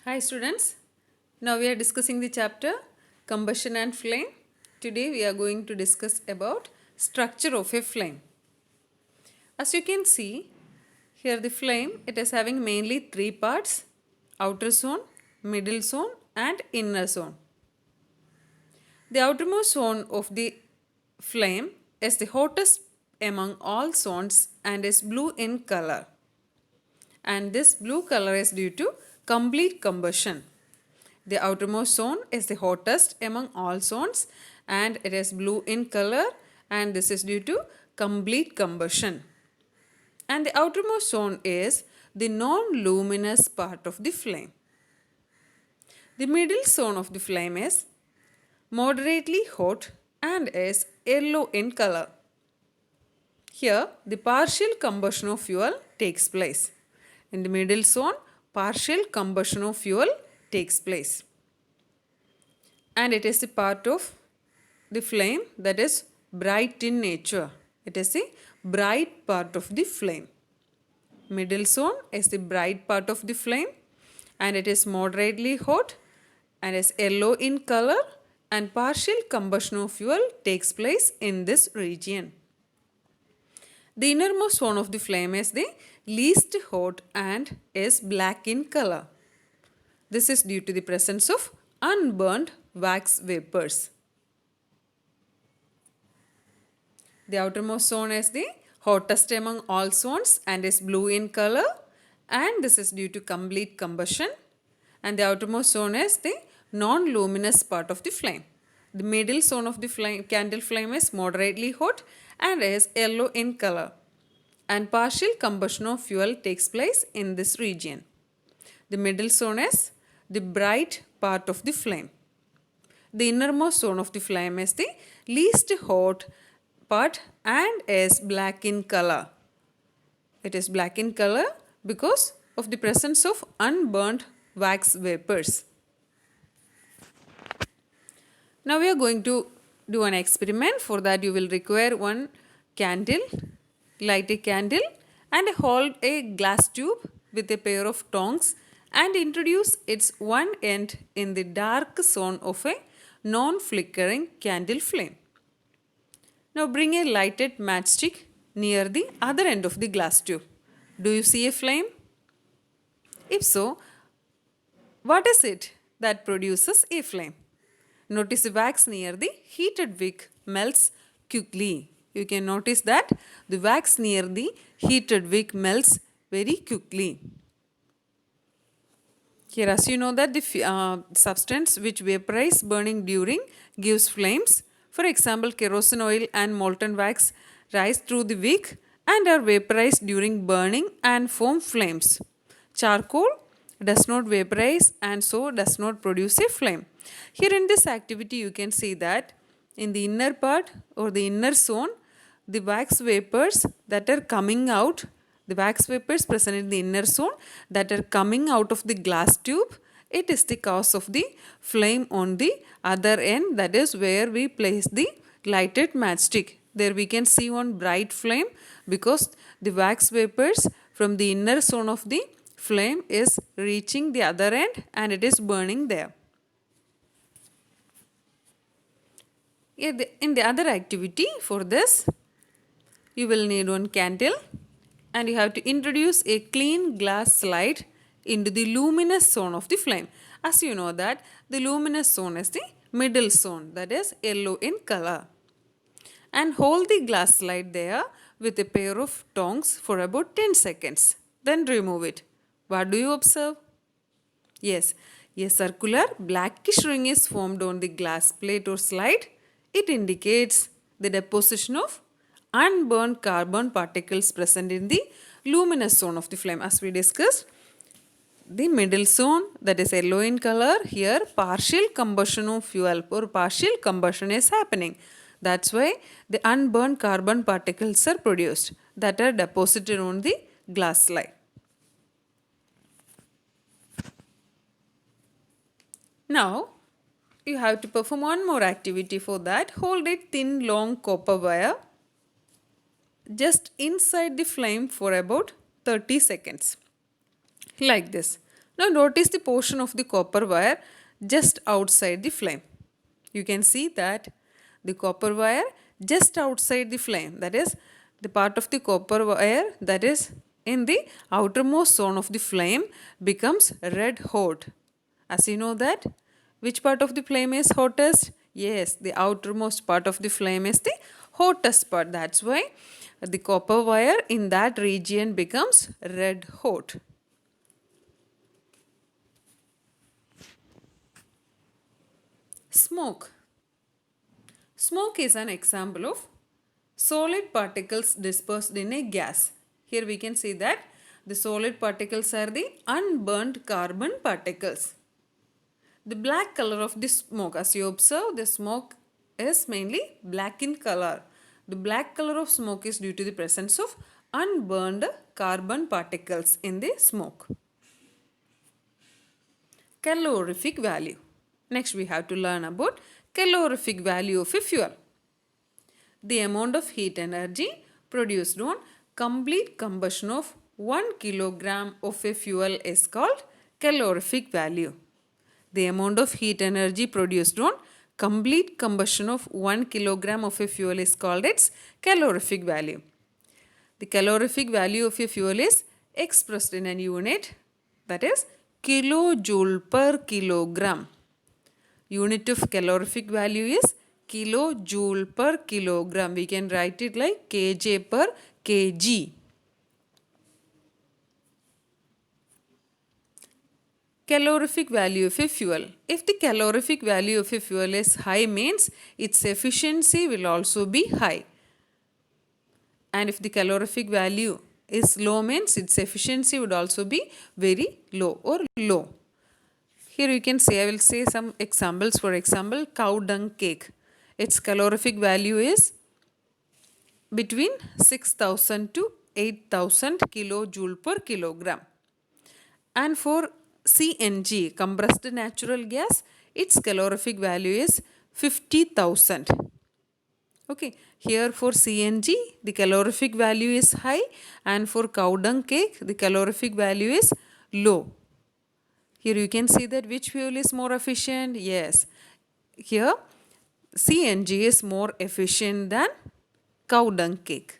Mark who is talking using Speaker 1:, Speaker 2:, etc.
Speaker 1: Hi students, now we are discussing the chapter Combustion and Flame. Today we are going to discuss about structure of a flame. As you can see, here the flame, it is having mainly three parts: outer zone, middle zone and inner zone. The outermost zone of the flame is the hottest among all zones and is blue in color. And this blue color is due to complete combustion. The outermost zone is the hottest among all zones and it is blue in color, and this is due to complete combustion. And the outermost zone is the non-luminous part of the flame. The middle zone of the flame is moderately hot and is yellow in color. Here the partial combustion of fuel takes place. In the middle zone, partial combustion of fuel takes place. And it is a part of the flame that is bright in nature. It is a bright part of the flame. Middle zone is the bright part of the flame and it is moderately hot and is yellow in color, and partial combustion of fuel takes place in this region. The innermost zone of the flame is the least hot and is black in color. This is due to the presence of unburned wax vapors. The outermost zone is the hottest among all zones and is blue in color, and this is due to complete combustion. And the outermost zone is the non-luminous part of the flame. The middle zone of the candle flame is moderately hot and is yellow in color, and partial combustion of fuel takes place in this region. The middle zone is the bright part of the flame. The innermost zone of the flame is the least hot part and is black in color. It is black in color because of the presence of unburnt wax vapors. Now we are going to do an experiment. For that you will require one candle, light a candle and hold a glass tube with a pair of tongs and introduce its one end in the dark zone of a non-flickering candle flame. Now bring a lighted matchstick near the other end of the glass tube. Do you see a flame? If so, what is it that produces a flame? Notice the wax near the heated wick melts quickly. You can notice that the wax near the heated wick melts very quickly. Here, as you know that the substance which vaporize burning during gives flames. For example, kerosene oil and molten wax rise through the wick and are vaporized during burning and form flames. Charcoal does not vaporize and so does not produce a flame. Here in this activity you can see that in the inner part or the inner zone, the wax vapors that are coming out, the wax vapors present in the inner zone that are coming out of the glass tube, it is the cause of the flame on the other end, that is where we place the lighted matchstick. There we can see one bright flame because the wax vapors from the inner zone of the flame is reaching the other end and it is burning there. In the other activity, for this you will need one candle and you have to introduce a clean glass slide into the luminous zone of the flame. As you know that the luminous zone is the middle zone, that is yellow in color. And hold the glass slide there with a pair of tongs for about 10 seconds. Then remove it. What do you observe? Yes, a circular blackish ring is formed on the glass plate or slide. It indicates the deposition of unburned carbon particles present in the luminous zone of the flame. As we discussed, the middle zone, that is yellow in color, here partial combustion of fuel or partial combustion is happening. That's why the unburned carbon particles are produced that are deposited on the glass slide. Now you have to perform one more activity. For that, hold a thin long copper wire just inside the flame for about 30 seconds. Like this. Now notice the portion of the copper wire just outside the flame. You can see that the copper wire just outside the flame, that is the part of the copper wire that is in the outermost zone of the flame becomes red hot. As you know that, which part of the flame is hottest? Yes, the outermost part of the flame is the hottest part. That's why the copper wire in that region becomes red hot. Smoke. Smoke is an example of solid particles dispersed in a gas. Here we can see that the solid particles are the unburned carbon particles. The black color of the smoke, as you observe, the smoke is mainly black in color. The black color of smoke is due to the presence of unburned carbon particles in the smoke. Calorific value. Next we have to learn about calorific value of a fuel. The amount of heat energy produced on complete combustion of 1 kilogram of a fuel is called calorific value. The amount of heat energy produced on complete combustion of 1 kilogram of a fuel is called its calorific value. The calorific value of a fuel is expressed in a unit, that is kilojoule per kilogram. Unit of calorific value is kilojoule per kilogram. We can write it like kJ per kg. Calorific value of a fuel. If the calorific value of a fuel is high, means its efficiency will also be high. And if the calorific value is low, means its efficiency would also be very low or low. Here you can say, I will say some examples. For example, cow dung cake. Its calorific value is between 6000 to 8000 kilojoule per kilogram. And for CNG, compressed natural gas, its calorific value is 50,000. Okay, here for CNG, the calorific value is high, and for cow dung cake, the calorific value is low. Here you can see that which fuel is more efficient. Yes, here CNG is more efficient than cow dung cake.